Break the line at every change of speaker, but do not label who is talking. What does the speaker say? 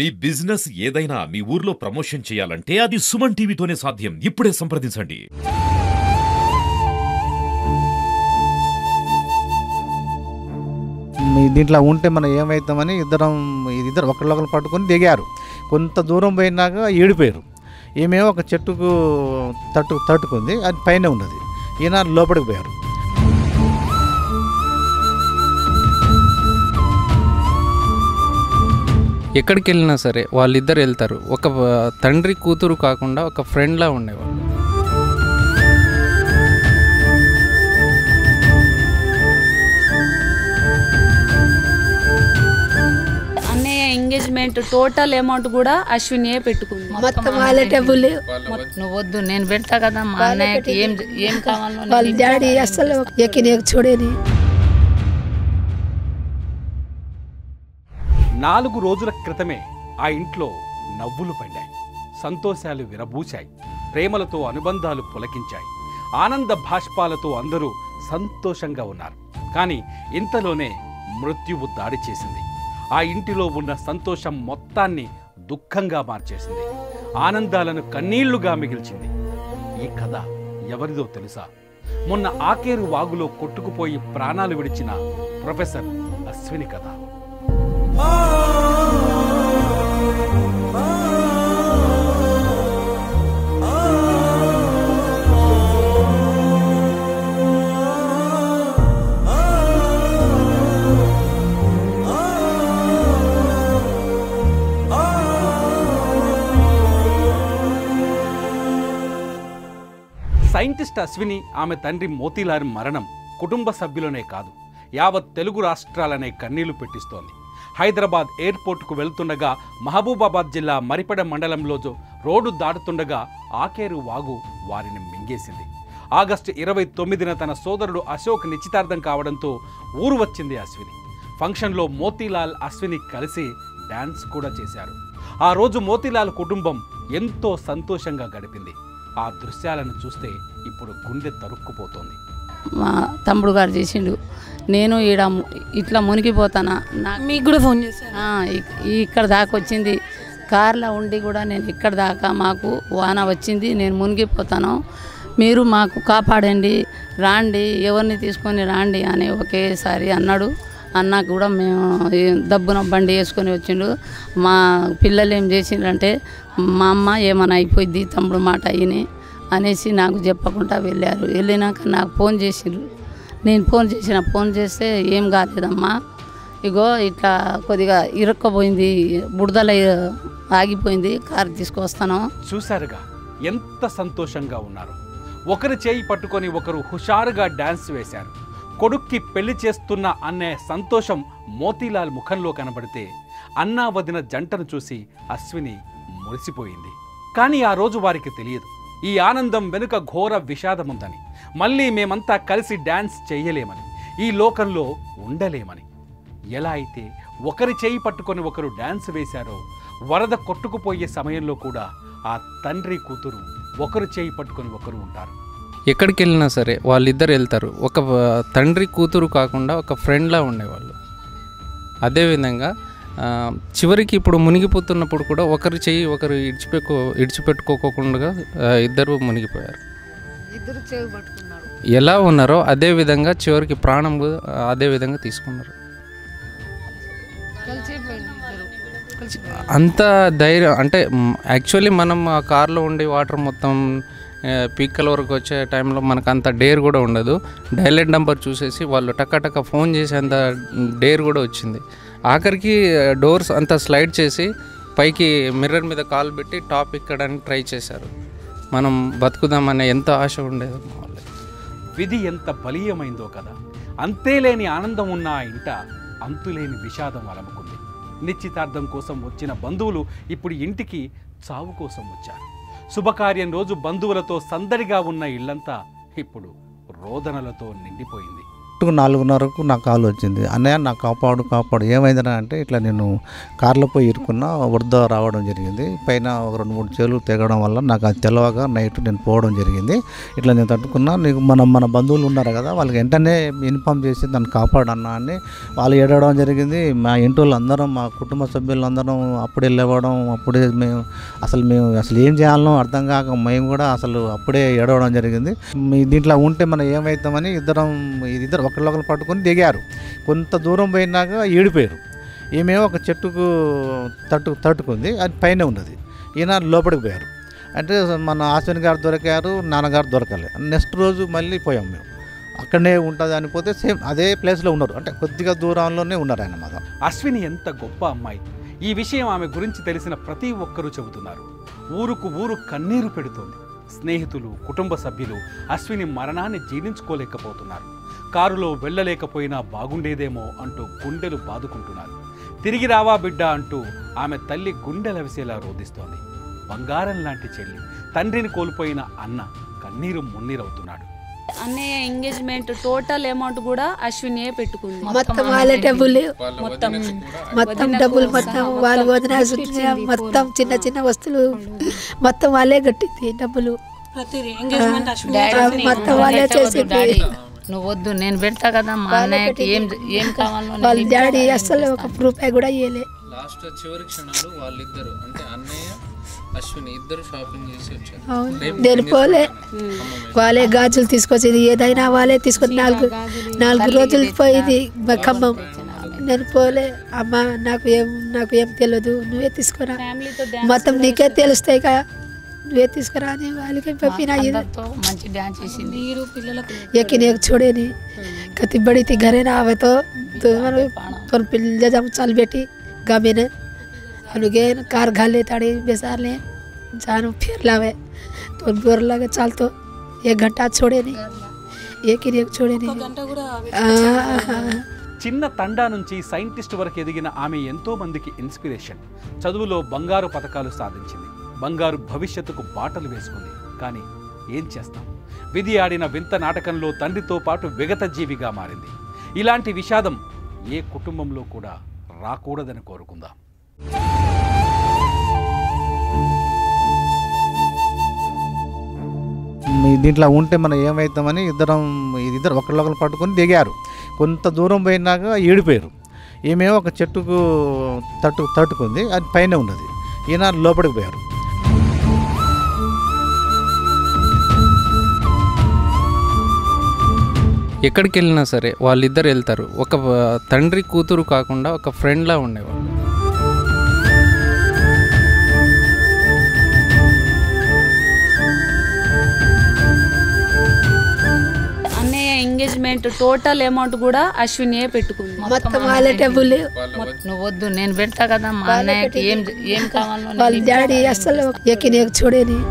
మీ business ఏదైనా మీ ఊర్లో promotion చేయాలంటే అది సుమన్ టీవీతోనే సాధ్యం. ఇప్పుడే సంప్రదించండి.
దీంట్లో ఉంటే మనం ఏమవుతామని ఇద్దరు ఒకళ్ళొకరు పట్టుకొని దిగారు. కొంత దూరం పోయినాక ఈడిపోయారు. ఈమెమో ఒక చెట్టుకు తట్టుకుంది, అది పైన ఉన్నది. ఈయన లోపలికి పోయారు.
ఎక్కడికి వెళ్ళినా సరే వాళ్ళిద్దరు వెళ్తారు. ఒక తండ్రి కూతురు కాకుండా ఒక ఫ్రెండ్లా ఉండేవాళ్ళు.
అన్నయ్య ఎంగేజ్మెంట్ టోటల్ అమౌంట్ కూడా అశ్వినియే పెట్టుకుంది.
నువ్వు వద్దు, నేను పెడతా కదా. మా అన్నయ్యకి ఏం కావాలో
వాళ్ళ డాడీ అసలు చూడని
4 రోజుల క్రితమే ఆ ఇంట్లో నవ్వులు పడ్డాయి, సంతోషాలు విరబూశాయి, ప్రేమలతో అనుబంధాలు పులకించాయి, ఆనంద భాష్పాలతో అందరూ సంతోషంగా ఉన్నారు. కానీ ఇంతలోనే మృత్యువు దాడి చేసింది. ఆ ఇంటిలో ఉన్న సంతోషం మొత్తాన్ని దుఃఖంగా మార్చేసింది, ఆనందాలను కన్నీళ్లుగా మిగిల్చింది. ఈ కథ ఎవరిదో తెలుసా? మొన్న ఆకేరు వాగులో కొట్టుకుపోయి ప్రాణాలు విడిచిన ప్రొఫెసర్ అశ్విని కథ. సైంటిస్ట్ అశ్విని, ఆమె తండ్రి మోతీలాల్ మరణం కుటుంబ సభ్యులనే కాదు, యావత్ తెలుగు రాష్ట్రాలనే కన్నీళ్లు పెట్టిస్తోంది. హైదరాబాద్ ఎయిర్పోర్టుకు వెళ్తుండగా మహబూబాబాద్ జిల్లా మరిపెడ మండలంలో రోడ్డు దాటుతుండగా ఆకేరు వాగు వారిని మింగేసింది. ఆగస్టు 29న తన సోదరుడు అశోక్ నిశ్చితార్థం కావడంతో ఊరు వచ్చింది అశ్విని. ఫంక్షన్లో మోతీలాల్, అశ్విని కలిసి డాన్స్ కూడా చేశారు. ఆ రోజు మోతీలాల్ కుటుంబం ఎంతో సంతోషంగా గడిపింది. ఆ దృశ్యాలను చూస్తే ఇప్పుడు గుండె తరుక్కుపోతోంది.
మా తమ్ముడు గారు చేసిండు, నేను ఇట్లా మునిగిపోతానా,
మీకు కూడా ఫోన్ చేశాను.
ఇక్కడ దాకా వచ్చింది, కార్లో ఉండి కూడా నేను ఇక్కడ దాకా మాకు వాన వచ్చింది, నేను మునిగిపోతాను, మీరు మాకు కాపాడండి, రాండి, ఎవరిని తీసుకొని రాండి అని ఒకేసారి అన్నాడు. అన్నాక కూడా మేము దబ్బున బండి వేసుకొని వచ్చిండు. మా పిల్లలు ఏం చేసిండ్రంటే, మా అమ్మ ఏమైనా అయిపోయింది తమ్ముడు మాట అయిని అనేసి నాకు చెప్పకుండా వెళ్ళారు. వెళ్ళినాక నాకు ఫోన్ చేసిండ్రు. నేను ఫోన్ చేస్తే ఏం కాలేదమ్మా, ఇగో ఇట్లా కొద్దిగా ఇరుక్కపోయింది, బుడదల ఆగిపోయింది, కారు తీసుకొస్తాను.
చూశారుగా ఎంత సంతోషంగా ఉన్నారు. ఒకరి చేయి పట్టుకొని ఒకరు హుషారుగా డాన్స్ వేశారు. కొడుక్కి పెళ్లి చేస్తున్నా అనే సంతోషం మోతీలాల్ ముఖంలో కనబడితే అన్నా వదిన జంటను చూసి అశ్విని మురిసిపోయింది. కానీ ఆ రోజు వారికి తెలియదు, ఈ ఆనందం వెనుక ఘోర విషాదముందని, మళ్ళీ మేమంతా కలిసి డాన్స్ చేయలేమని, ఈ లోకంలో ఉండలేమని. ఎలా అయితే ఒకరి చేయి పట్టుకొని ఒకరు డాన్స్ వేశారో, వరద కొట్టుకుపోయే సమయంలో కూడా ఆ తండ్రి కూతురు ఒకరు చేయి పట్టుకొని ఒకరు ఉంటారు.
ఎక్కడికి వెళ్ళినా సరే వాళ్ళిద్దరు వెళ్తారు. ఒక తండ్రి కూతురు కాకుండా ఒక ఫ్రెండ్లా ఉండేవాళ్ళు. అదేవిధంగా చివరికి ఇప్పుడు మునిగిపోతున్నప్పుడు కూడా ఒకరి చెయ్యి ఒకరు ఇడిచిపెట్టుకోకుండా ఇద్దరు మునిగిపోయారు. ఎలా ఉన్నారో అదే విధంగా చివరికి ప్రాణం అదే విధంగా తీసుకున్నారు. అంత ధైర్యం అంటే యాక్చువల్లీ మనం ఆ కార్లో ఉండి వాటర్ మొత్తం పీకల వరకు వచ్చే టైంలో మనకు అంత డేర్ కూడా ఉండదు. డైలెట్ నెంబర్ చూసేసి వాళ్ళు టక్క ఫోన్ చేసేంత డేర్ కూడా వచ్చింది. ఆఖరికి డోర్స్ అంతా స్లైడ్ చేసి పైకి మిర్రర్ మీద కాలు పెట్టి టాప్ ఎక్కడానికి ట్రై చేశారు. మనం బతుకుదామనే ఎంత ఆశ ఉండేది.
విధి ఎంత బలీయమైందో కదా. అంతేలేని ఆనందం ఉన్న ఆ ఇంట అంతులేని విషాదం అలముకుంది. నిశ్చితార్థం కోసం వచ్చిన బంధువులు ఇప్పుడు ఇంటికి చావు కోసం వచ్చారు. శుభకార్యం రోజు బంధువులతో సందడిగా ఉన్న ఇల్లంతా ఇప్పుడు రోదనలతో నిండిపోయింది.
కరెక్ట్గా 4:30కు నాకు కాల్ వచ్చింది. అన్నయ్య నాకు కాపాడు ఏమైందని అంటే ఇట్లా నేను కార్లో పోయి ఇరుక్కున్నా, వరద రావడం జరిగింది. పైన ఒక 2-3 చేలు తెగడం వల్ల నాకు అది తెలవగా నైట్ నేను పోవడం జరిగింది. ఇట్లా నేను తట్టుకున్నా, నీకు మన బంధువులు ఉన్నారు కదా, వాళ్ళకి వెంటనే ఇన్ఫామ్ చేసి నన్ను కాపాడన్నా అని వాళ్ళు ఏడవడం జరిగింది. మా ఇంటి వాళ్ళు అందరం, మా కుటుంబ సభ్యులందరం అప్పుడే లేవడం, అప్పుడే మేము అసలు ఏం చేయాలనో అర్థం కాక మేము కూడా అసలు అప్పుడే ఏడవడం జరిగింది. దీంట్లో ఉంటే మనం ఏమవుతామని ఇద్దరు ఒకళ్ళొకరు పట్టుకొని దిగారు. కొంత దూరం పోయినాక ఈడిపోయారు. ఈమెమో ఒక చెట్టుకు తట్టుకుంది, అది పైన ఉన్నది. ఈయన లోపలికి పోయారు. అంటే మన అశ్విని గారు దొరికారు, నాన్నగారు దొరకలే. నెక్స్ట్ రోజు మళ్ళీ పోయాం మేము. అక్కడనే ఉంటుంది అనిపోతే సేమ్ అదే ప్లేస్లో ఉన్నారు, అంటే కొద్దిగా దూరంలోనే ఉన్నారు ఆయన మాత్రం.
అశ్విని ఎంత గొప్ప అమ్మాయి! ఈ విషయం ఆమె గురించి తెలిసిన ప్రతి ఒక్కరూ చెబుతున్నారు. ఊరుకు ఊరు కన్నీరు పెడుతోంది. స్నేహితులు, కుటుంబ సభ్యులు అశ్విని మరణాన్ని జీర్ణించుకోలేకపోతున్నారు. కారులో వెళ్ళలేకపోయినా బాగుండేదేమో అంటూ గుండెలు బాదుకుంటున్నారు. తిరిగి రావా బిడ్డ అంటూ ఆమె తల్లి గుండెలవిసేలా రోధిస్తోంది. బంగారం లాంటి చెల్లి, తండ్రిని కోల్పోయిన అన్న కన్నీరు మున్నీరవుతున్నాడు.
అన్నయ్య ఎంగేజ్మెంట్ టోటల్ అమౌంట్ కూడా అశ్వినియే పెట్టుకుంది.
మొత్తం వాళ్ళే డబ్బులు, మొత్తం డబ్బులు మొత్తం వాళ్ళు వదిన మొత్తం చిన్న చిన్న వస్తువులు మొత్తం వాళ్ళే కట్టింది. డబ్బులు మొత్తం వాళ్ళే చేసింది.
నువ్వు వద్దు, నేను పెడతా కదా మా అన్నయ్యకి ఏం కావాలో.
వాళ్ళ డాడీ అసలు ఒక రూపాయి కూడా ఇవ్వలే.
లాస్ట్ చివరి క్షణాలు వాళ్ళిద్దరు, అంటే అన్నయ్య అశ్విని ఇద్దరు షాపింగ్ చేసి వచ్చారు.
నేను పోలే, వాళ్ళే గాజులు తీసుకొచ్చింది. ఏదైనా వాళ్ళే తీసుకొని 4 రోజులు పోయింది ఖమ్మం. నేను పోలే. అమ్మ నాకు ఏం తెలియదు, నువ్వే తీసుకురా, మొత్తం నీకే తెలుస్తాయి కదా, నువ్వే తీసుకురా అని వాళ్ళకి పంపినా.
మంచి డాన్స్ చేసింది.
यकीन एक छोड़े नहीं, कति बड़ी थी घरे ना आवे तो पिल्ले जब चल बेटी गामे ने अनुगे कार घाले ताड़ी बेसार ले जानो फिर लावे तो बोर लगे चल तो 1 घंटा छोड़े नहीं, यकीन एक छोड़े नहीं.
చిన్న తండా నుంచి సైంటిస్ట్ వరకు ఎదిగిన ఆమె ఎంతో మందికి ఇన్స్పిరేషన్. చదువులో బంగారు పతకాలు సాధించింది. బంగారు భవిష్యత్తుకు బాటలు వేసుకుంది. కానీ ఏం చేస్తాం, విధి ఆడిన వింత నాటకంలో తండ్రితో పాటు విగత జీవిగా మారింది. ఇలాంటి విషాదం ఏ కుటుంబంలో కూడా రాకూడదని కోరుకుందాం.
దీంట్లో ఉంటే మనం ఏమవుతామని ఇద్దరు ఒకళ్ళొకరు పట్టుకొని దిగారు. కొంత దూరం పోయినాక ఈడిపోయారు. ఈమెమో ఒక చెట్టుకు తట్టుకుంది, అది పైన ఉన్నది. ఈయన లోపలికి పోయారు.
ఎక్కడికి వెళ్ళినా సరే వాళ్ళిద్దరు వెళ్తారు. ఒక తండ్రి కూతురు కాకుండా ఒక ఫ్రెండ్లా ఉండేవాళ్ళు.
అన్నయ్య ఎంగేజ్మెంట్ టోటల్ అమౌంట్ కూడా అశ్వినియే పెట్టుకుంది.
మొత్తం వాళ్ళే డబ్బులు.
నువ్వు వద్దు, నేను పెడతా కదా మా అన్నయ్యకి ఏం కావాలో.
వాళ్ళ డాడీ అసలు यकीन एक छोड़े नहीं.